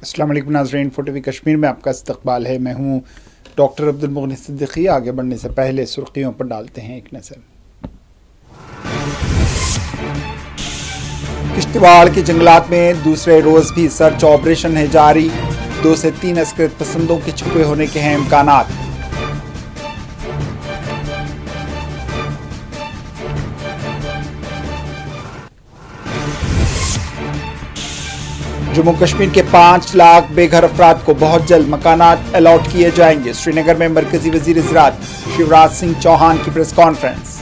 السلام علیکم ناظرین، فوٹو وی کشمیر میں آپ کا استقبال ہے۔ میں ہوں ڈاکٹر عبدالمغنی صدیقی۔ آگے بڑھنے سے پہلے سرخیوں پر ڈالتے ہیں ایک نظر۔ کشتواڑ کے جنگلات میں دوسرے روز بھی سرچ آپریشن ہے جاری۔ 2 سے 3 عسکریت پسندوں کے چھپے ہونے کے ہیں امکانات۔ جموں کشمیر کے 5 لاکھ بے گھر افراد کو بہت جلد مکانات الاٹ کیے جائیں گے۔ سری نگر میں مرکزی وزیر زراعت شیوراج سنگھ چوہان کی پریس کانفرنس۔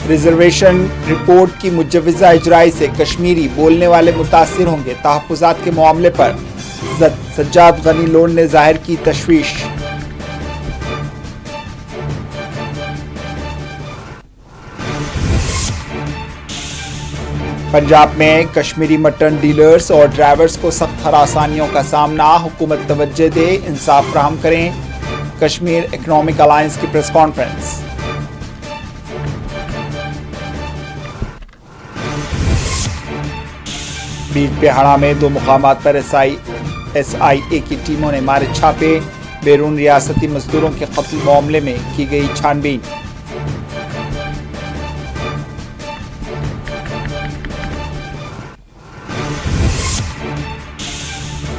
ریزرویشن رپورٹ کی مجوزہ اجرائی سے کشمیری بولنے والے متاثر ہوں گے۔ تحفظات کے معاملے پر سجاد غنی لون نے ظاہر کی تشویش۔ پنجاب میں کشمیری مٹن ڈیلرز اور ڈرائیورز کو سخت ہراسانیوں کا سامنا۔ حکومت توجہ دے، انصاف فراہم کریں۔ کشمیر اکنامک الائنس کی پریس کانفرنس۔ بیچ پہاڑا میں 2 مقامات پر ایس آئی اے کی ٹیموں نے مارے چھاپے۔ بیرون ریاستی مزدوروں کے قتل معاملے میں کی گئی چھان بین۔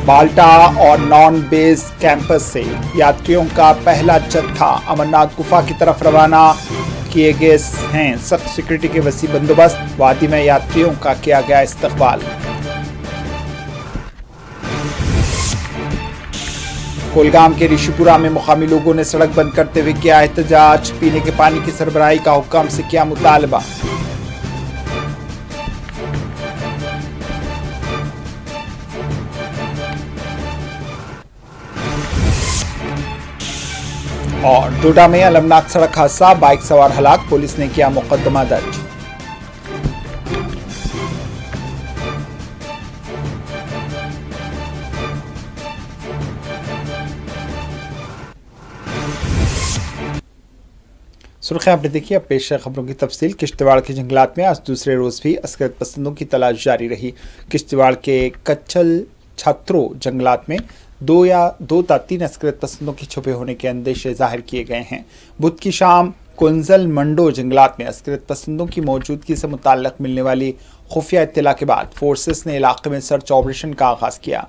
بالٹا اور نان بیس کیمپس سے یاتریوں کا پہلا جتھا امرناتھ گفا کی طرف روانہ کیے گئے ہیں۔ سخت سیکورٹی کے وسیع بندوبست، وادی میں یاتریوں کا کیا گیا استقبال۔ کولگام کے رشی پورہ میں مقامی لوگوں نے سڑک بند کرتے ہوئے کیا احتجاج۔ پینے کے پانی کی سربراہی کا حکام سے کیا مطالبہ۔ اور ڈوڈا میں المناک سڑک حادثہ، بائک سوار ہلاک، پولیس نے کیا مقدمہ درج۔ سرخیاں آپ نے دیکھی، اب پیش ہے خبروں کی تفصیل۔ کشتواڑ کے جنگلات میں آج دوسرے روز بھی عسکریت پسندوں کی تلاش جاری رہی۔ کشتواڑ کے کچھل چھترو جنگلات میں 2 تا 3 عسکریت پسندوں کے چھپے ہونے کے اندیشے ظاہر کیے گئے ہیں۔ بدھ کی شام کنزل منڈو جنگلات میں عسکریت پسندوں کی موجودگی سے متعلق ملنے والی خفیہ اطلاع کے بعد فورسز نے علاقے میں سرچ آپریشن کا آغاز کیا۔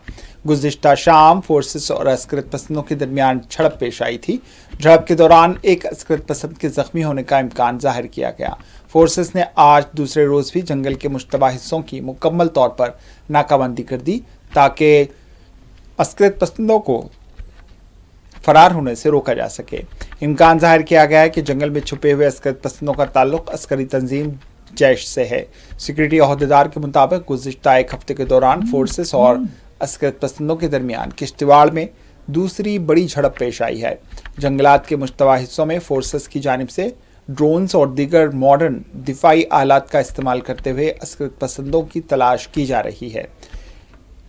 گزشتہ شام فورسز اور عسکریت پسندوں کے درمیان جھڑپ پیش آئی تھی۔ جھڑپ کے دوران ایک عسکریت پسند کے زخمی ہونے کا امکان ظاہر کیا گیا۔ فورسز نے آج دوسرے روز بھی جنگل کے مشتبہ حصوں کی مکمل طور پر ناکہ بندی کر دی تاکہ عسکریت پسندوں کو فرار ہونے سے روکا جا سکے۔ امکان ظاہر کیا گیا ہے کہ جنگل میں چھپے ہوئے عسکریت پسندوں کا تعلق عسکری تنظیم جیش سے ہے۔ سیکورٹی عہدیدار کے مطابق گزشتہ 1 ہفتے کے دوران فورسز اور عسکریت پسندوں کے درمیان کشتواڑ میں دوسری بڑی جھڑپ پیش آئی ہے۔ جنگلات کے مشتبہ حصوں میں فورسز کی جانب سے ڈرونز اور دیگر ماڈرن دفاعی آلات کا استعمال کرتے ہوئے عسکریت پسندوں کی تلاش کی جا رہی ہے۔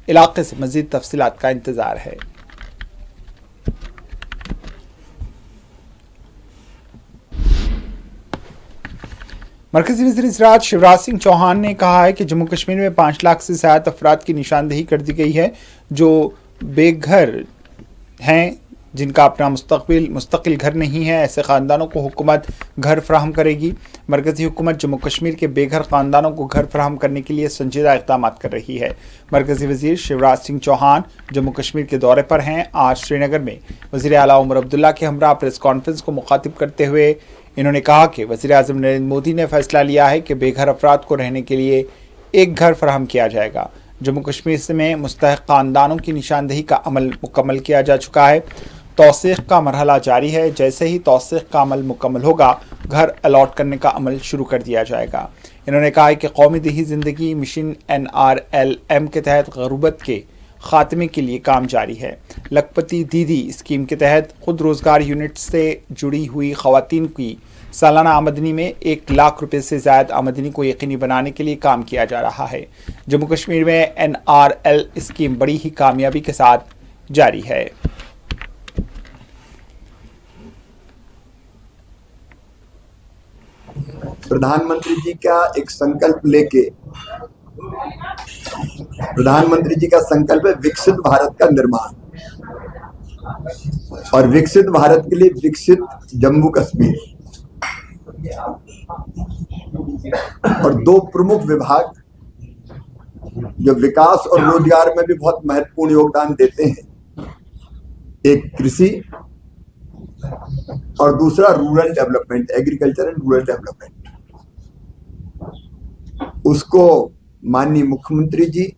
علاقے سے مزید تفصیلات کا انتظار ہے۔ مرکزی وزیر زراعت شیوراج سنگھ چوہان نے کہا ہے کہ جموں کشمیر میں 5 لاکھ سے زیادہ افراد کی نشاندہی کر دی گئی ہے جو بے گھر ہیں، جن کا اپنا مستقل گھر نہیں ہے۔ ایسے خاندانوں کو حکومت گھر فراہم کرے گی۔ مرکزی حکومت جموں کشمیر کے بے گھر خاندانوں کو گھر فراہم کرنے کے لیے سنجیدہ اقدامات کر رہی ہے۔ مرکزی وزیر شیوراج سنگھ چوہان جموں کشمیر کے دورے پر ہیں۔ آج سری نگر میں وزیر اعلیٰ عمر عبداللہ کے ہمراہ پریس کانفرنس کو مخاطب کرتے ہوئے انہوں نے کہا کہ وزیر اعظم نریندر مودی نے فیصلہ لیا ہے کہ بے گھر افراد کو رہنے کے لیے ایک گھر فراہم کیا جائے گا۔ جموں کشمیر میں مستحق خاندانوں کی نشاندہی کا عمل مکمل کیا جا چکا ہے۔ توثیق کا مرحلہ جاری ہے۔ جیسے ہی توثیق کا عمل مکمل ہوگا، گھر الاٹ کرنے کا عمل شروع کر دیا جائے گا۔ انہوں نے کہا کہ قومی دیہی زندگی مشن NRLM کے تحت غربت کے خاتمے کے لیے کام جاری ہے۔ لکھپتی دیدی اسکیم کے تحت خود روزگار یونٹ سے جڑی ہوئی خواتین کی سالانہ آمدنی میں 1 لاکھ روپے سے زائد آمدنی کو یقینی بنانے کے لیے کام کیا جا رہا ہے۔ جموں کشمیر میں NRL اسکیم بڑی ہی کامیابی کے ساتھ جاری ہے۔ प्रधानमंत्री जी का एक संकल्प लेके, प्रधानमंत्री जी का संकल्प है विकसित भारत का निर्माण, और विकसित भारत के लिए विकसित जम्मू कश्मीर, और दो प्रमुख विभाग जो विकास और रोजगार में भी बहुत महत्वपूर्ण योगदान देते हैं, एक कृषि और दूसरा rural development, agriculture and rural development. उसको माननीय मुख्यमंत्री जी,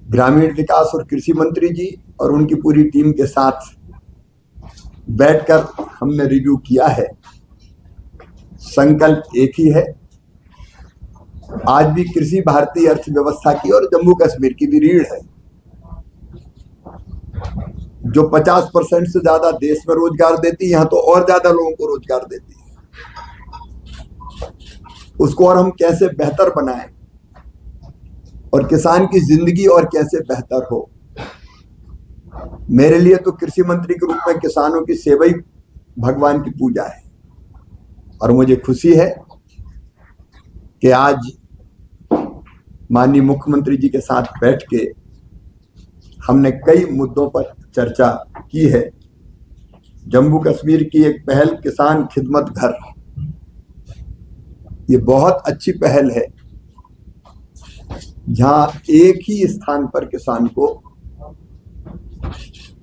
ग्रामीण विकास और कृषि मंत्री जी और उनकी पूरी टीम के साथ बैठकर हमने रिव्यू किया है। संकल्प एक ही है। आज भी कृषि भारतीय अर्थव्यवस्था की और जम्मू कश्मीर की भी रीढ़ है, जो 50% से ज्यादा देश में रोजगार देती है, यहाँ तो और ज्यादा लोगों को रोजगार देती है। उसको और हम कैसे बेहतर बनाएं और किसान की जिंदगी और कैसे बेहतर हो। मेरे लिए तो कृषि मंत्री के रूप में किसानों की सेवा ही भगवान की पूजा है, और मुझे खुशी है कि आज माननीय मुख्यमंत्री जी के साथ बैठ के हमने कई मुद्दों पर चर्चा की है। जम्मू कश्मीर की एक पहल किसान खिदमत घर, ये बहुत अच्छी पहल है, जहां एक ही स्थान पर किसान को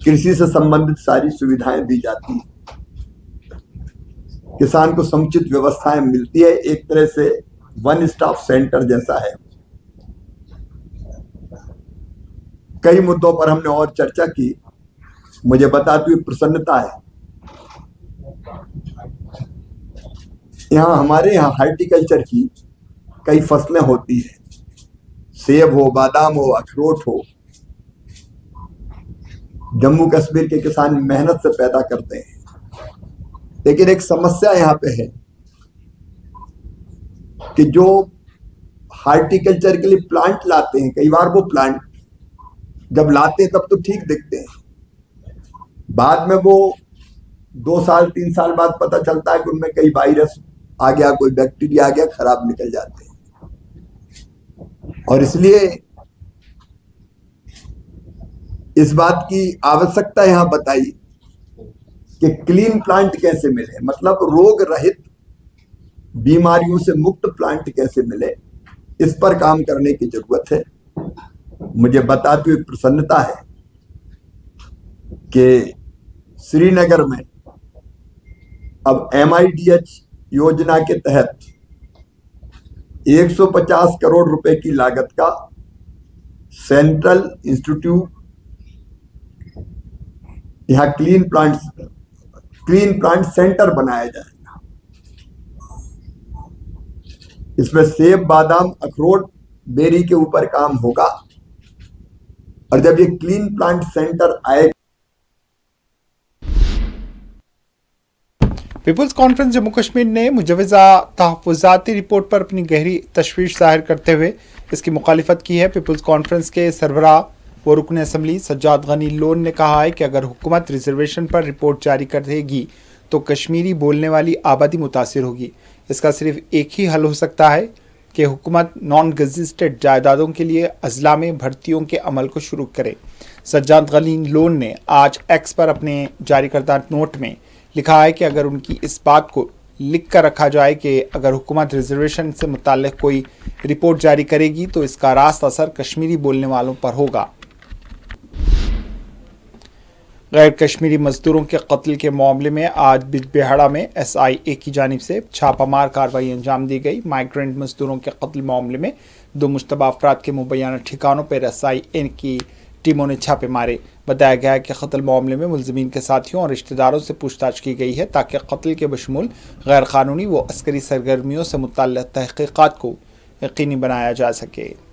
कृषि से संबंधित सारी सुविधाएं दी जाती हैं, किसान को समुचित व्यवस्थाएं मिलती है, एक तरह से वन स्टॉप सेंटर जैसा है। कई मुद्दों पर हमने और चर्चा की। मुझे बताते हुए प्रसन्नता है, हमारे यहाँ हॉर्टिकल्चर की कई फसलें होती है, सेब हो, बादाम हो, अखरोट हो, जम्मू कश्मीर के किसान मेहनत से पैदा करते हैं। लेकिन एक समस्या यहाँ पे है कि जो हॉर्टिकल्चर के लिए प्लांट लाते हैं, कई बार वो प्लांट जब लाते हैं तब तो ठीक दिखते हैं, बाद में वो 2 साल 3 साल बाद पता चलता है कि उनमें कई वायरस आ गया, कोई बैक्टीरिया आ गया, खराब निकल जाते हैं। और इसलिए इस बात की आवश्यकता यहां बताई कि क्लीन प्लांट कैसे मिले, मतलब रोग रहित, बीमारियों से मुक्त प्लांट कैसे मिले, इस पर काम करने की जरूरत है। मुझे बताते हुए प्रसन्नता है कि श्रीनगर में अब MIDH योजना के तहत 150 करोड़ रुपए की लागत का सेंट्रल इंस्टीट्यूट, यहाँ क्लीन प्लांट सेंटर बनाया जाएगा। इसमें सेब, बादाम, अखरोट, बेरी के ऊपर काम होगा, और जब ये क्लीन प्लांट सेंटर आएगा। पीपुल्स कॉन्फ्रेंस जम्मू कश्मीर ने मुजवजा तहफ़्फ़ुज़ाती रिपोर्ट पर अपनी गहरी तशवीश जाहिर करते हुए इसकी मुखालिफत की है। पीपुल्स कॉन्फ्रेंस के सरबराह व रुकन असम्बली सज्जाद गनी लोन ने कहा है कि अगर हुकूमत रिजर्वेशन पर रिपोर्ट जारी करेगी तो कश्मीरी बोलने वाली आबादी मुतासिर होगी। इसका सिर्फ एक ही हल हो सकता है कि हुकूमत नॉन गजिस्टेड जायदादों के लिए अजला में भर्तियों के अमल को शुरू करे। सज्जाद गनी लोन ने आज एक्स पर अपने जारी करदा नोट में लिखा है कि अगर उनकी इस बात को लिख कर रखा जाए कि अगर हुकूमत रिजर्वेशन से मुताल्लिक़ कोई रिपोर्ट जारी करेगी तो इसका रास्त असर कश्मीरी बोलने वालों पर होगा। गैर कश्मीरी मजदूरों के कत्ल के मामले में आज बिजबिहाड़ा में SIA की जानिब से छापामार कार्रवाई अंजाम दी गई। माइग्रेंट मजदूरों के कत्ल मामले में 2 मुश्तबा अफराद के मुबैना ठिकानों पर SIA की टीमों ने छापे मारे। बताया गया है कि कत्ल मामले में मुलजमीन के साथियों और रिश्तेदारों से पूछताछ की गई है ताकि कत्ल के बशमूल गैर कानूनी व अस्करी सरगर्मियों से मुतल्लिक़ तहक़ीक़ात को यकीनी बनाया जा सके।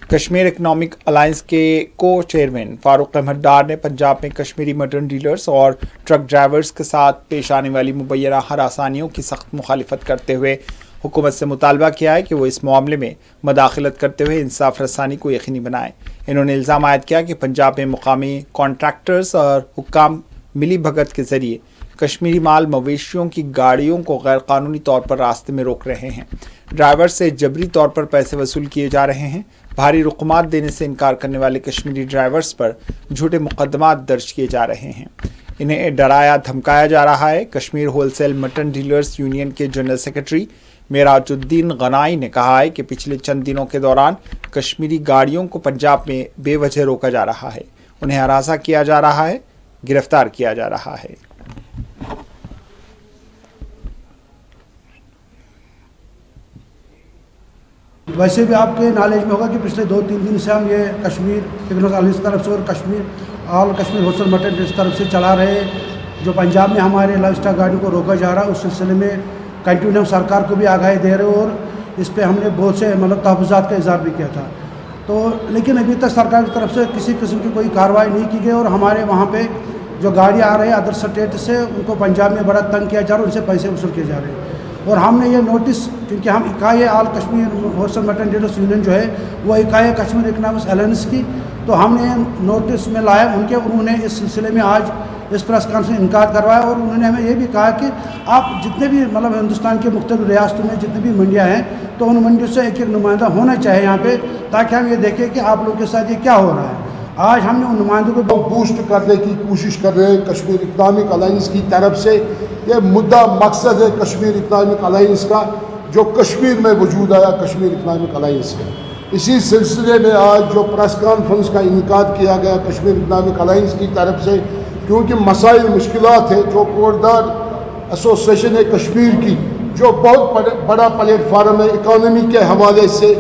कश्मीर इकनॉमिक अलायंस के को चेयरमैन फारूक अहमद डार ने पंजाब में कश्मीरी मटन डीलर्स और ट्रक ड्राइवर्स के साथ पेश आने वाली मुबैना हरासानियों की सख्त मुखालिफत करते हुए हुकूमत से मुतालबा किया है कि वो इस मामले में मदाखलत करते हुए इंसाफ रसानी को यकीनी बनाए। इन्होंने इल्ज़ाम आयद किया कि पंजाब में मुकामी कॉन्ट्रैक्टर्स और हुक्काम ملی بھگت کے ذریعے کشمیری مال مویشیوں کی گاڑیوں کو غیر قانونی طور پر راستے میں روک رہے ہیں۔ ڈرائیور سے جبری طور پر پیسے وصول کیے جا رہے ہیں۔ بھاری رقومات دینے سے انکار کرنے والے کشمیری ڈرائیورز پر جھوٹے مقدمات درج کیے جا رہے ہیں۔ انہیں ڈرایا دھمکایا جا رہا ہے۔ Kashmir wholesale mutton dealers union کے جنرل سیکرٹری معراج الدین غنائی نے کہا ہے کہ پچھلے چند دنوں کے دوران کشمیری گاڑیوں کو پنجاب میں بے وجہ روکا جا رہا ہے، انہیں ہراساں کیا جا رہا ہے، گرفتار کیا جا رہا ہے۔ ویسے بھی آپ کے نالج میں ہوگا کہ پچھلے 2-3 دن سے ہم یہ کشمیر پکنس الائنس کی طرف سے اور all Kashmir wholesale mutton dealers طرف سے چلا رہے جو پنجاب میں ہمارے لائف اسٹاک گاڑیوں کو روکا جا رہا ہے، اس سلسلے میں کنٹینیو سرکار کو بھی آگاہی دے رہے اور اس پہ ہم نے بہت سے تحفظات کا اظہار بھی کیا تھا، تو لیکن ابھی تک سرکار کی طرف سے کسی قسم کی کوئی کارروائی نہیں کی گئی اور ہمارے وہاں پہ جو گاڑیاں آ رہے ہیں ادر اسٹیٹ سے ان کو پنجاب میں بڑا تنگ کیا جا رہا ہے، ان سے پیسے وصول کیے جا رہے ہیں۔ اور ہم نے یہ نوٹس، کیونکہ ہم اکائی all Kashmir wholesale mutton dealers union جو ہے وہ اکائی کشمیر اکنامکس الائنس کی، تو ہم نے نوٹس میں لایا انہوں نے اس سلسلے میں آج اس پریس کانفرنس انعقاد کروایا اور انہوں نے ہمیں یہ بھی کہا کہ آپ جتنے بھی ہندوستان کے مختلف ریاستوں میں جتنی بھی منڈیاں ہیں تو ان منڈیوں سے ایک نمائندہ ہونا چاہیے یہاں پہ، تاکہ ہم یہ دیکھیں کہ آپ لوگوں کے ساتھ یہ کیا ہو رہا ہے۔ آج ہم نے ان نمائندوں کو بوسٹ کرنے کی کوشش کر رہے ہیں کشمیر اکنامک الائنس کی طرف سے۔ یہ مدعا مقصد ہے کشمیر اکنامک الائنس کا جو کشمیر میں وجود آیا کشمیر اکنامک الائنس کا۔ اسی سلسلے میں آج جو پریس کانفرنس کا انعقاد کیا گیا کشمیر اکنامک الائنس کی طرف سے، کیونکہ مسائل مشکلات ہیں جو کوردار ایسوسیشن ہے کشمیر کی، جو بہت بڑا پلیٹ فارم ہے اکانومی کے حوالے سے،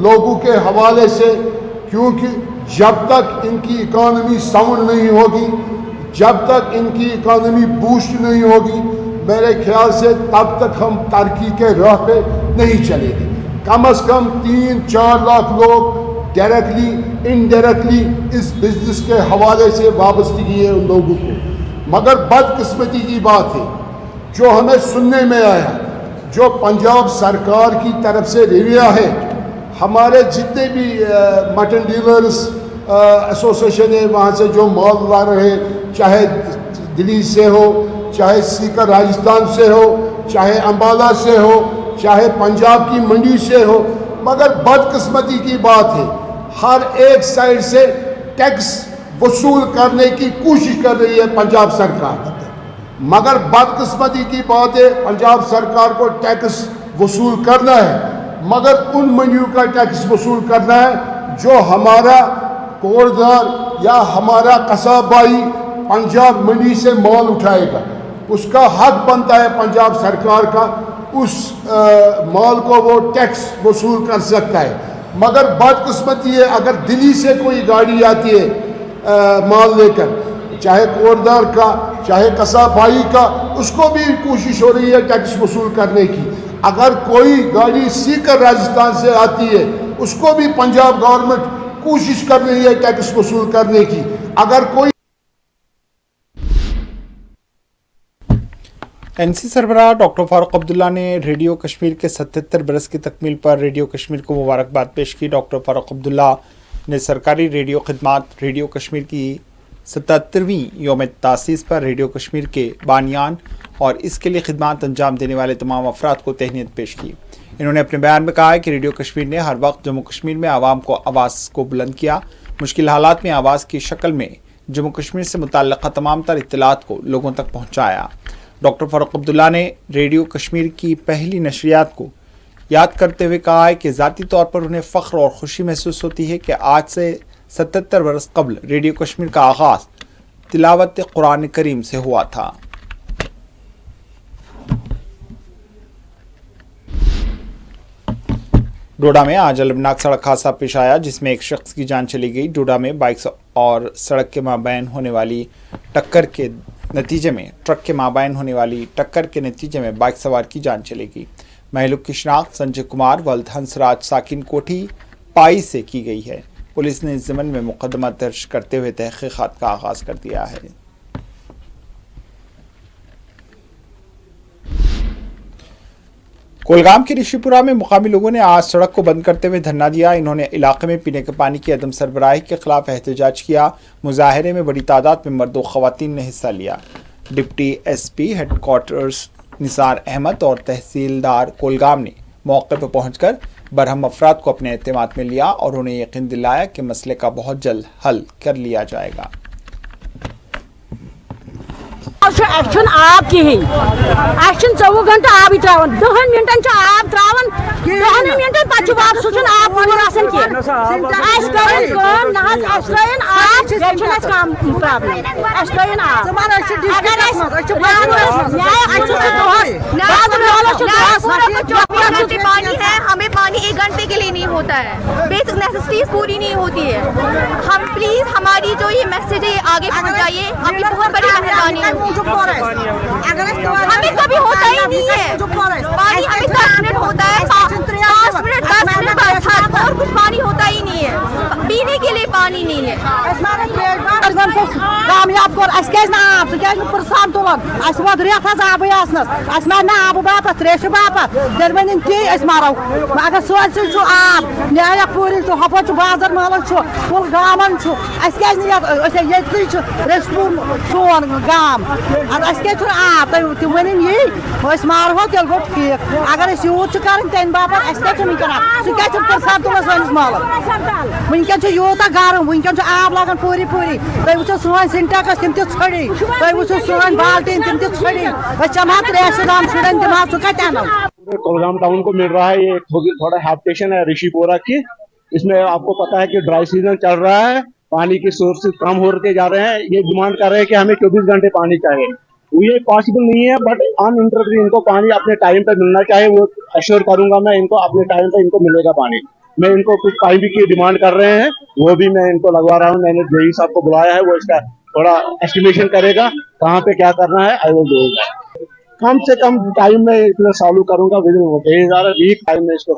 لوگوں کے حوالے سے، کیونکہ جب تک ان کی اکانومی ساؤنڈ نہیں ہوگی، جب تک ان کی اکانومی بوسٹ نہیں ہوگی، میرے خیال سے تب تک ہم ترقی کے راہ پہ نہیں چلیں گے۔ کم از کم 3-4 لاکھ لوگ ڈائریکٹلی انڈائریکٹلی اس بزنس کے حوالے سے وابستگی ہے ان لوگوں کو، مگر بدقسمتی کی بات ہے جو ہمیں سننے میں آیا، جو پنجاب سرکار کی طرف سے رویہ ہے، ہمارے جتنے بھی مٹن ڈیلرز ایسوسیشن ہے وہاں سے جو مال لا رہے، چاہے دلی سے ہو، چاہے سیکر راجستھان سے ہو، چاہے امبالہ سے ہو، چاہے پنجاب کی منڈی سے ہو، مگر بدقسمتی کی بات ہے ہر ایک سائڈ سے ٹیکس وصول کرنے کی کوشش کر رہی ہے پنجاب سرکار، مگر بدقسمتی کی بات ہے پنجاب سرکار کو ٹیکس وصول کرنا ہے، مگر ان منڈیوں کا ٹیکس وصول کرنا ہے جو ہمارا کوردار یا ہمارا قصاب بھائی پنجاب منڈی سے مال اٹھائے گا، اس کا حق بنتا ہے پنجاب سرکار کا اس مال کو وہ ٹیکس وصول کر سکتا ہے، مگر بدقسمتی ہے اگر دلی سے کوئی گاڑی آتی ہے مال لے کر، چاہے کوردار کا چاہے قصاب بھائی کا، اس کو بھی کوشش ہو رہی ہے ٹیکس وصول کرنے کی۔ اگر کوئی گاڑی سیکر راجستھان سے آتی ہے اس کو بھی پنجاب گورنمنٹ کوشش کر رہی ہے ٹیکس وصول کرنے کی۔ اگر کوئی این سی سربراہ ڈاکٹر فاروق عبداللہ نے ریڈیو کشمیر کے 77 برس کی تکمیل پر ریڈیو کشمیر کو مبارکباد پیش کی۔ ڈاکٹر فاروق عبداللہ نے سرکاری ریڈیو خدمات ریڈیو کشمیر کی 77ویں یوم تاسیس پر ریڈیو کشمیر کے بانیان اور اس کے لیے خدمات انجام دینے والے تمام افراد کو تہنیت پیش کی۔ انہوں نے اپنے بیان میں کہا ہے کہ ریڈیو کشمیر نے ہر وقت جموں کشمیر میں عوام کو آواز کو بلند کیا، مشکل حالات میں آواز کی شکل میں جموں کشمیر سے متعلقہ تمام تر اطلاعات کو لوگوں تک پہنچایا۔ ڈاکٹر فاروق عبداللہ نے ریڈیو کشمیر کی پہلی نشریات کو یاد کرتے ہوئے کہا ہے کہ ذاتی طور پر انہیں فخر اور خوشی محسوس ہوتی ہے کہ آج سے 77 برس قبل ریڈیو کشمیر کا آغاز تلاوت قرآن کریم سے ہوا تھا۔ ڈوڈا میں آج المناک سڑک حادثہ پیش آیا جس میں ایک شخص کی جان چلی گئی۔ ڈوڈا میں بائک اور سڑک کے مابین ہونے والی ٹکر کے نتیجے میں بائک سوار کی جان چلی گئی۔ مہلوک کی شناخت سنجے کمار ولد ہنس راج ساکن کوٹھی پائی سے کی گئی ہے۔ پولیس نے اس ضمن میں مقدمہ درج کرتے ہوئے تحقیقات کا آغاز کر دیا ہے۔ कोलगाम के ऋषिपुरा में मुकामी लोगों ने आज सड़क को बंद करते हुए धरना दिया। इन्होंने इलाके में पीने के पानी की अदम सरबराही के खिलाफ एहतजाज किया। मुजाहरे में बड़ी तादाद में मर्द व खवातीन ने हिस्सा लिया। Deputy SP headquarters Nisar Ahmad और तहसीलदार कोलगाम ने मौके पर पहुंचकर बरहम अफराद को अपने एतमाद में लिया और उन्हें यकीन दिलाया कि मसले का बहुत जल्द हल कर लिया जाएगा। एक्शन आब कहें 24 घंटे आब त्रावन 10 मिनटन आब त्रावन 10 मिनटन पे वापस आब पूर आसान पानी है, हमें पानी 1 घंटे के लिए नहीं होता है, बेसिक नेसेसिटीज पूरी नहीं होती है। हम प्लीज हमारी जो ये मैसेज है आगे पहुंचाइए, आपकी बहुत बड़ी मेहरबानी है। हमें कभी होता ही नहीं है पानी, हमें 10 मिनट होता है, 5 मिनट 10 मिनट बस, और कुछ पानी होता ही नहीं है, पीने के लिए पानी नहीं है। कामयाब कोर आब पुरसान तुलान वोत रेत आब आब बाप त्रेश बाप दरबन ती मारो अगर सोच आब न्याया पूरी हप बाजार महल कुलगामन रेशपुर सोन गाम आब तुम वन यही मारो तेल गो ठीक। अगर यूत कर तम बाप क्या पुरसान तुलान सैनिस महल वनकन यूत गर्म वनकन आब लगान पूरी पूरी तुम वो सोन सिंटेक्स तम ती तुम वो सोन बाल्टीन तम ती चमा त्रेश दाम शुरन दिमा कत अनो। कोलगाम टाउन को मिल रहा है ये थोड़ा हैबिटेशन है ऋषिपुरा की। इसमें आपको पता है कि ड्राई सीजन चल रहा है, पानी के सोर्सेज कम होते जा रहे हैं। ये डिमांड कर रहे हैं कि हमें 24 घंटे पानी चाहिए। ये पॉसिबल नहीं है, बट अनइंटरप्टेड इनको पानी अपने टाइम पे मिलना चाहिए। वो अश्योर करूंगा मैं इनको, अपने टाइम पे इनको मिलेगा पानी। मैं इनको कुछ पाइप की डिमांड कर रहे हैं, वो भी मैं इनको लगवा रहा हूँ। मैंने जेई साहब को बुलाया है, वो इसका थोड़ा एस्टिमेशन करेगा कहाँ पे क्या करना है। I will do it. कम से कम टाइम में इतना सॉल्व करूंगा, विद इन वीक टाइम में इसको।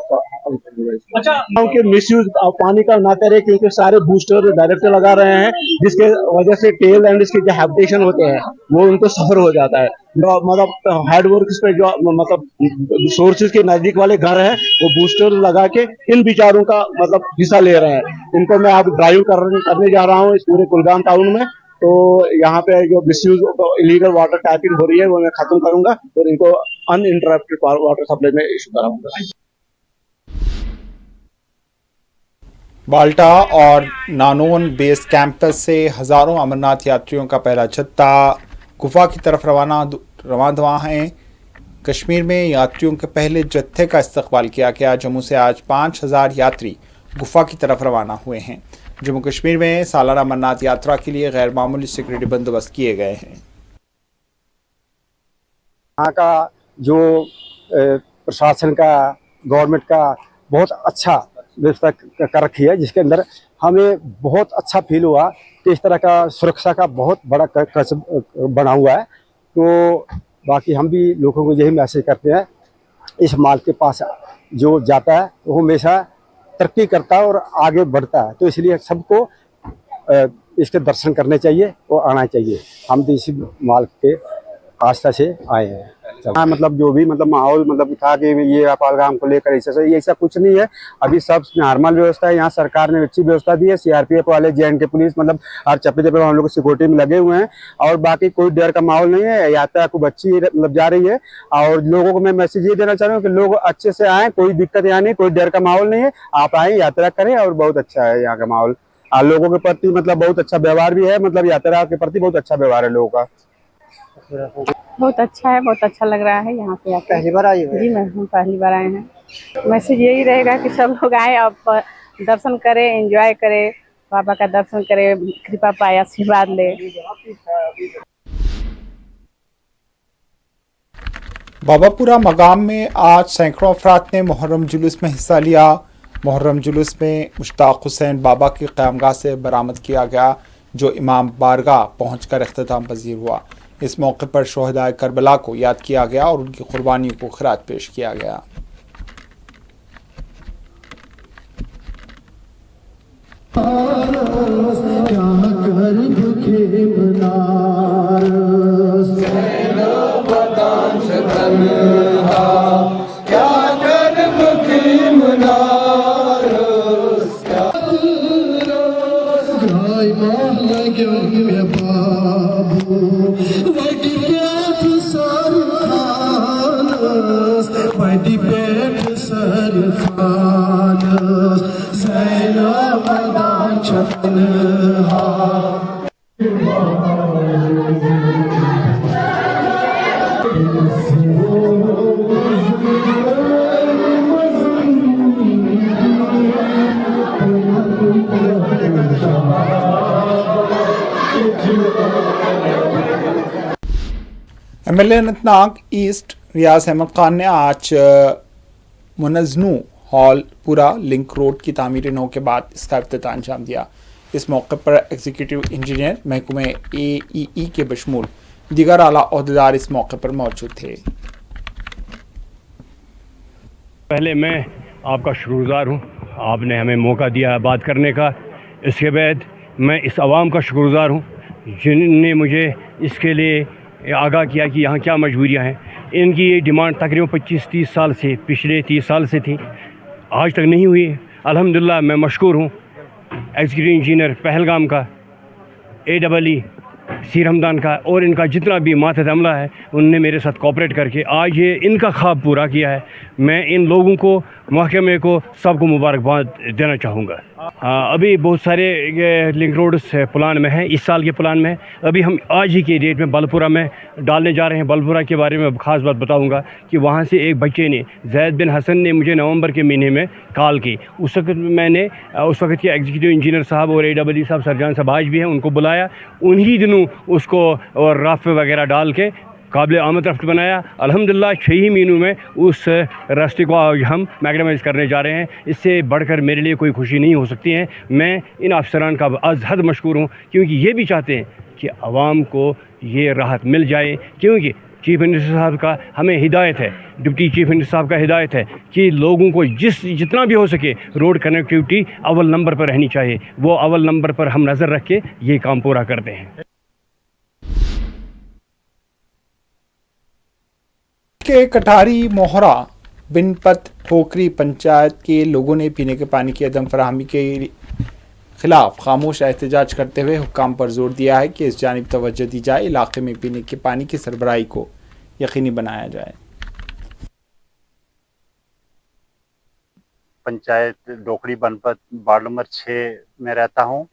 अच्छा, कि मिसयूज पानी का ना करे, क्योंकि सारे बूस्टर डायरेक्ट लगा रहे हैं, जिसके वजह से टेल एंड इसके जो हैबिटेशन होते हैं वो उनको सफर हो जाता है। मतलब हेडवर्क पे जो मतलब सोर्सेज के नजदीक वाले घर है, वो बूस्टर लगा के इन बिचारों का मतलब हिस्सा ले रहे हैं। इनको मैं अब ड्राइव करने जा रहा हूँ इस पूरे कुलगाम टाउन में। तो यहाँ पे जो मिसयूज इलीगल वाटर टैपिंग हो रही है वो मैं खत्म करूंगा और इनको अनइंटरप्टेड वाटर सप्लाई में इशू कराऊंगा। बाल्टा और नानोन बेस कैंपस से हजारों अमरनाथ यात्रियों का पहला जत्था गुफा की तरफ रवाना हुआ है। कश्मीर में यात्रियों के पहले जत्थे का इस्तकबाल किया गया। जम्मू से आज 5000 यात्री गुफा की तरफ रवाना हुए हैं। जम्मू कश्मीर में सालाना अमरनाथ यात्रा के लिए गैर मामूली सिक्योरिटी बंदोबस्त किए गए हैं। यहाँ का जो प्रशासन का, गवर्नमेंट का बहुत अच्छा व्यवस्था कर रखी है, जिसके अंदर हमें बहुत अच्छा फील हुआ कि इस तरह का सुरक्षा का बहुत बड़ा बना हुआ है। तो बाकी हम भी लोगों को यही मैसेज करते हैं, इस माल के पास जो जाता है वो हमेशा तरक्की करता है और आगे बढ़ता है। तो इसलिए सबको इसके दर्शन करने चाहिए और आना चाहिए। हम तो इसी माल के आस्था से आए हैं। हाँ, मतलब जो भी मतलब माहौल मतलब था कि ये पहलगाम को लेकर ऐसा कुछ नहीं है। अभी सब नॉर्मल व्यवस्था है। यहाँ सरकार ने अच्छी व्यवस्था दी है। सीआरपीएफ वाले, JNK पुलिस मतलब हर चप्पे चप्पे हम लोग सिक्योरिटी में लगे हुए हैं और बाकी कोई डर का माहौल नहीं है। यात्रा खूब अच्छी मतलब जा रही है और लोगों को मैं मैसेज ये देना चाह रहा हूँ कि लोग अच्छे से आए, कोई दिक्कत यहाँ नहीं, कोई डर का माहौल नहीं है। आप आए, यात्रा करें और बहुत अच्छा है यहाँ का माहौल। लोगों के प्रति मतलब बहुत अच्छा व्यवहार भी है, मतलब यात्रा के प्रति बहुत अच्छा व्यवहार है लोगों का। बहुत अच्छा है, बहुत अच्छा लग रहा है यहाँ पे आके। पहली बार आई है? जी मैं हम पहली बार आए हैं। मैसेज यही रहेगा कि सब लोग आए और दर्शन करें, एंजॉय करें, बाबा का दर्शन करें, कृपा पाए, आशीर्वाद ले। बाबापुरा मकाम में आज सैकड़ों अफराद ने मुहर्रम जुलूस में हिस्सा लिया। मुहर्रम जुलूस में मुश्ताक हुसैन बाबा की क़यामगाह से बरामद किया गया, जो इमाम बारगाह पहुंचकर इख्तिताम पजीर हुआ। इस मौके पर शोहदाए करबला को याद किया गया और उनकी कुर्बानियों को खिरात पेश किया गया। क्या MLA अनंतनाग ईस्ट रियाज अहमद खान ने आज मुनज़्ज़नू हॉल पूरा लिंक रोड की तामीर नौ के बाद इसका इफ्तिताह अंजाम दिया। इस मौके पर एग्जीक्यूटिव इंजीनियर महकमे AEE के बशमूल दीगर आला ओहदेदार इस मौके पर मौजूद थे। पहले मैं आपका शुक्रगुज़ार हूँ, आपने हमें मौका दिया बात करने का। इसके बाद मैं इस आवाम का शुक्रगुज़ार हूँ जिन्होंने मुझे इसके लिए आगाह किया कि यहाँ क्या मजबूरियाँ हैं। इनकी ये डिमांड तकरीबन 25-30 साल से, पिछले 30 साल से थी, आज तक नहीं हुई। अल्हम्दुलिल्लाह मैं मशकूर हूँ एग्जीक्यूटिव इंजीनियर पहलगाम का, AEE सीर हमदान का और इनका जितना भी मातहत अमला है, उनने मेरे साथ कोऑपरेट करके आज ये इनका ख्वाब पूरा किया है। मैं इन लोगों को, महकमे को, सबको मुबारकबाद देना चाहूँगा। अभी बहुत सारे लिंक रोड्स प्लान में हैं, इस साल के प्लान में। अभी हम आज ही के डेट में बलपुरा में डालने जा रहे हैं। बलपुरा के बारे में ख़ास बात बताऊंगा कि वहाँ से एक बच्चे ने, जैद बिन हसन ने मुझे नवंबर के महीने में कॉल की। उस वक्त मैंने उस वक्त के एग्जीक्यूटिव इंजीनियर साहब और AEE साहब, सरजान साहब आज भी हैं, उनको बुलाया। उन्हीं दिनों उसको और रफ वगैरह डाल के काबिल आमद रफ्त बनाया। अल्हम्दुलिल्लाह 6 ही महीनों में उस रास्ते को आज हम मैग्नेमाइज़ करने जा रहे हैं। इससे बढ़कर मेरे लिए कोई खुशी नहीं हो सकती है। मैं इन अफसरान का अज़ हद मशकूर हूँ क्योंकि ये भी चाहते हैं कि आवाम को ये राहत मिल जाए, क्योंकि चीफ मिनिस्टर साहब का हमें हिदायत है, डिप्टी चीफ मिनिस्टर साहब का हिदायत है कि लोगों को जितना भी हो सके रोड कनेक्टिविटी अव्वल नंबर पर रहनी चाहिए। वो अव्वल नंबर पर हम नज़र रख के ये काम पूरा करते हैं। के कटारी मोहरा बिनपत ठोकरी पंचायत के लोगों ने पीने के पानी की अदम फराहमी के खिलाफ खामोश एहतजाज करते हुए हुक्काम पर जोर दिया है कि इस जानिब तवज्जो दी जाए, इलाके में पीने के पानी की सरबराही को यकीनी बनाया जाए। पंचायत डोकड़ी बनपत वार्ड नंबर 6 में रहता हूँ।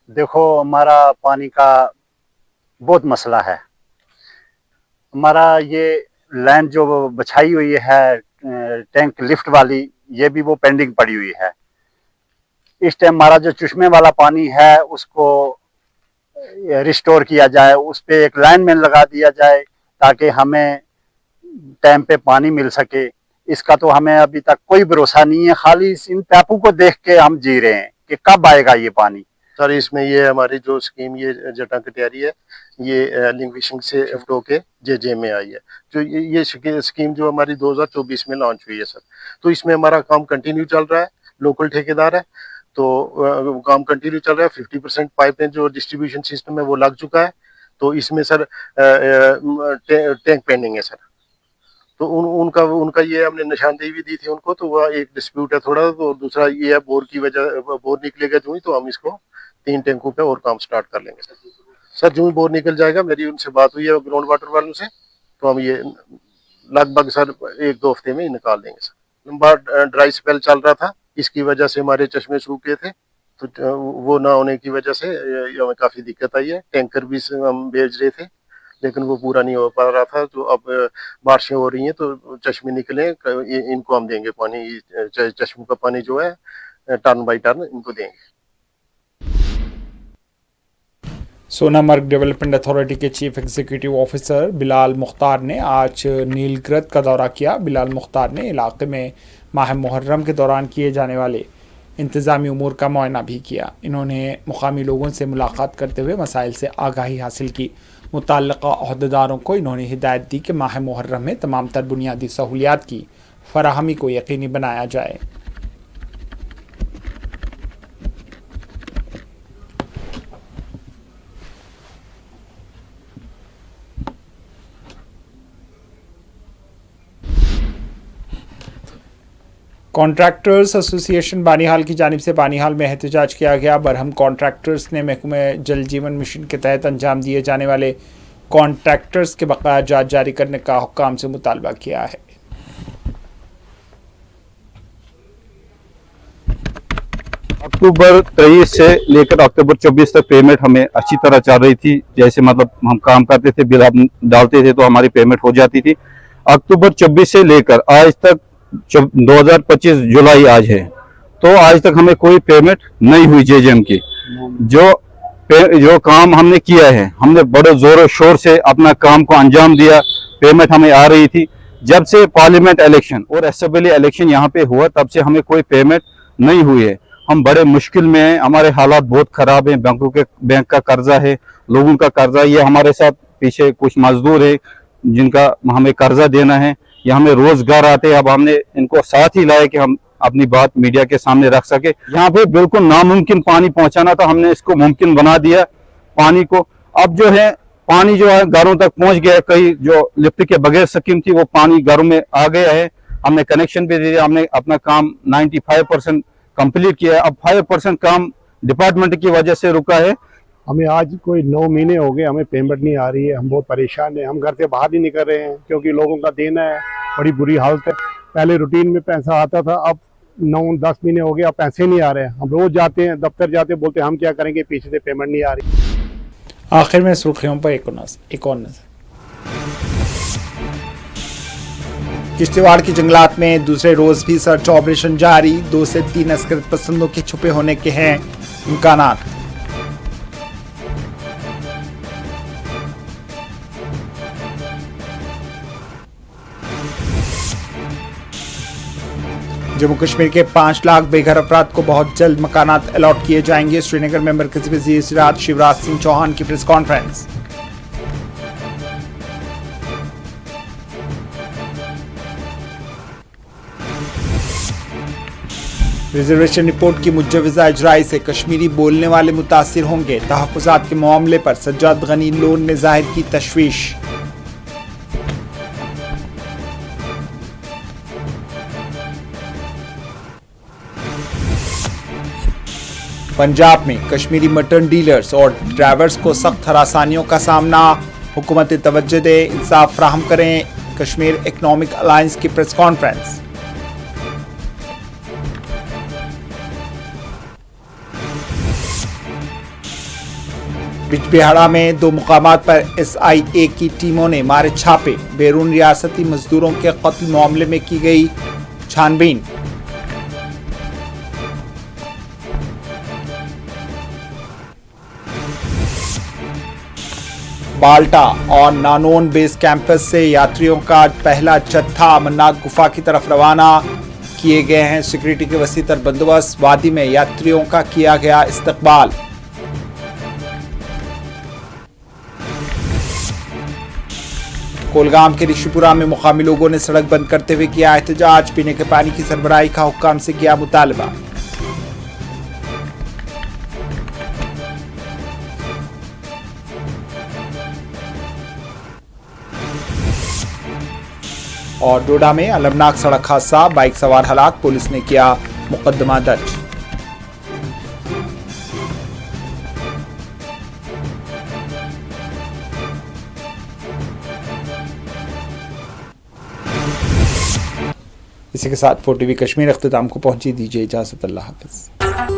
देखो, हमारा पानी का बहुत मसला है। हमारा ये लाइन जो बिछाई हुई है टैंक लिफ्ट वाली, ये भी वो पेंडिंग पड़ी हुई है। इस टाइम हमारा जो चश्मे वाला पानी है उसको रिस्टोर किया जाए, उस पे एक लाइनमैन लगा दिया जाए ताकि हमें टाइम पे पानी मिल सके। इसका तो हमें अभी तक कोई भरोसा नहीं है। खाली इन पैपों को देख के हम जी रहे हैं कि कब आएगा ये पानी। सर, इसमें ये हमारी जो स्कीम ये जटा कटियारी है, ये लिंग्विशिंग से FDO के JJ में आई है। जो ये स्कीम जो हमारी 2024 में लॉन्च हुई है सर, तो इसमें हमारा काम कंटिन्यू चल रहा है। लोकल ठेकेदार है तो काम कंटिन्यू चल रहा है। 50% पाइपें जो डिस्ट्रीब्यूशन सिस्टम है वो लग चुका है। तो इसमें सर टैंक पेंडिंग है सर। तो उनका ये हमने निशानदेही भी दी थी उनको। तो वह एक डिस्प्यूट है थोड़ा, तो दूसरा ये है बोर की वजह, बोर निकलेगा जो ही तो हम इसको 3 टैंकों पे और काम स्टार्ट कर लेंगे सर। जो ही बोर निकल जाएगा, मेरी उनसे बात हुई है ग्राउंड वाटर वालों से, तो हम ये लगभग सर 1-2 हफ्ते में ही निकाल देंगे सर। लंबा ड्राई स्पेल चल रहा था, इसकी वजह से हमारे चश्मे सूख गए थे, तो वो ना होने की वजह से हमें काफ़ी दिक्कत आई है। टैंकर भी हम भेज रहे थे लेकिन वो पूरा नहीं हो पा रहा था। तो अब बारिशें हो रही हैं तो चश्मे निकले, इनको हम देंगे पानी। चश्मों का पानी जो है टर्न बाई टर्न इनको देंगे। सोनामर्ग डेवलपमेंट अथॉरिटी के chief executive officer Bilal Mukhtar ने आज नीलगिरद का दौरा किया। बिलाल मुख्तार ने इलाके में माह मुहर्रम के दौरान किए जाने वाले इंतज़ामी उमूर का मुआयना भी किया। इन्होंने मुकामी लोगों से मुलाकात करते हुए मसाइल से आगाही हासिल की। मुतल्लिक़ा अहदेदारों को इन्होंने हिदायत दी कि माह मुहर्रम में तमाम तर बुनियादी सहूलियात की फराहमी को यकीनी बनाया जाए। कॉन्ट्रैक्टर्स एसोसिएशन बानीहाल की जानिब से बानीहाल में एहतजाज किया गया। बरहम कॉन्ट्रैक्टर्स ने महकमे जल जीवन मिशन के तहत अंजाम दिए जाने वाले कॉन्ट्रैक्टर्स के बकाया जात जारी करने का हुक्काम से मुतालबा किया है। अक्टूबर 23 से लेकर अक्टूबर 24 तक पेमेंट हमें अच्छी तरह चल रही थी। जैसे मतलब हम काम करते थे, बिल हम डालते थे तो हमारी पेमेंट हो जाती थी। अक्टूबर 24 से लेकर आज तक 2025 जुलाई आज है, तो आज तक हमें कोई पेमेंट नहीं हुई जेजेएम की। जो काम हमने किया है, हमने बड़े जोरों शोर से अपना काम को अंजाम दिया, पेमेंट हमें आ रही थी। जब से पार्लियामेंट इलेक्शन और असेंबली इलेक्शन यहाँ पे हुआ, तब से हमें कोई पेमेंट नहीं हुई है। हम बड़े मुश्किल में हैं, हमारे हालात बहुत खराब हैं। बैंक का कर्जा है, लोगों का कर्जा, ये हमारे साथ पीछे कुछ मजदूर है जिनका हमें कर्जा देना है। ये हमें रोजगार आते हैं, अब हमने इनको साथ ही लाया कि हम अपनी बात मीडिया के सामने रख सके। यहाँ पे बिल्कुल नामुमकिन पानी पहुंचाना था, हमने इसको मुमकिन बना दिया पानी को। अब जो है पानी जो है घरों तक पहुंच गया। कई जो लिफ्ट के बगैर स्कीम थी वो पानी घरों में आ गया है। हमने कनेक्शन भी दे दिया, हमने अपना काम 95% कंप्लीट किया है। अब 5% काम डिपार्टमेंट की वजह से रुका है। हमें आज कोई 9 महीने हो गए, हमें पेमेंट नहीं आ रही है। हम बहुत परेशान हैं, हम घर से बाहर ही नहीं कर रहे हैं क्योंकि लोगों का देना है, बड़ी बुरी हालत है। पहले रूटीन में पैसा आता था, अब 9-10 महीने हो गए, अब पैसे नहीं आ रहे हैं। हम रोज जाते हैं, दफ्तर जाते हैं, बोलते हैं हम क्या करेंगे, पीछे से पेमेंट नहीं आ रही। आखिर में सुर्खियों पर एक और नजर। किश्तवाड़ के जंगलात में दूसरे रोज भी सर्च ऑपरेशन जारी। 2 से 3 अस्कर पसंदों के छुपे होने के हैं इम्कानात। जम्मू कश्मीर के 5 लाख बेघर अफराद को बहुत जल्द मकानात अलॉट किए जाएंगे। श्रीनगर में मरकजी वज़ीर ज़राअत शिवराज सिंह चौहान की प्रेस कॉन्फ्रेंस। रिजर्वेशन रिपोर्ट की मुजव्वज़ा इजराई से कश्मीरी बोलने वाले मुतासिर होंगे। तहफ़्फ़ुज़ात के मामले पर सज्जाद गनी लोन ने जाहिर की तशवीश। पंजाब में कश्मीरी मटन डीलर्स और ड्राइवर्स को सख्त हरासानियों का सामना। हुकूमत तवज्जो दे, इंसाफ फराहम करें। कश्मीर इकनॉमिक अलायंस की प्रेस कॉन्फ्रेंस। बिजबिहाड़ा में 2 मुकामात पर SIA की टीमों ने मारे छापे। बैरून रियासती मजदूरों के कत्ल मामले में की गई छानबीन। बाल्टा और नानोन बेस कैंपस से यात्रियों का पहला जत्था अमरनाथ गुफा की तरफ रवाना किए गए हैं। सिक्योरिटी के वसीतर बंदोबस्त, वादी में यात्रियों का किया गया इस्तकबाल। कोलगाम के ऋषिपुरा में मुकामी लोगों ने सड़क बंद करते हुए किया एहतजाज। पीने के पानी की सरबराही का हुक्काम से किया मुतालबा। और डोडा में अलमनाक सड़क हादसा, बाइक सवार हलाक, पुलिस ने किया मुकदमा दर्ज। इसी के साथ 4TV कश्मीर अख्तिताम को पहुंची। दीजिए इजाजत, अल्लाह हाफिज।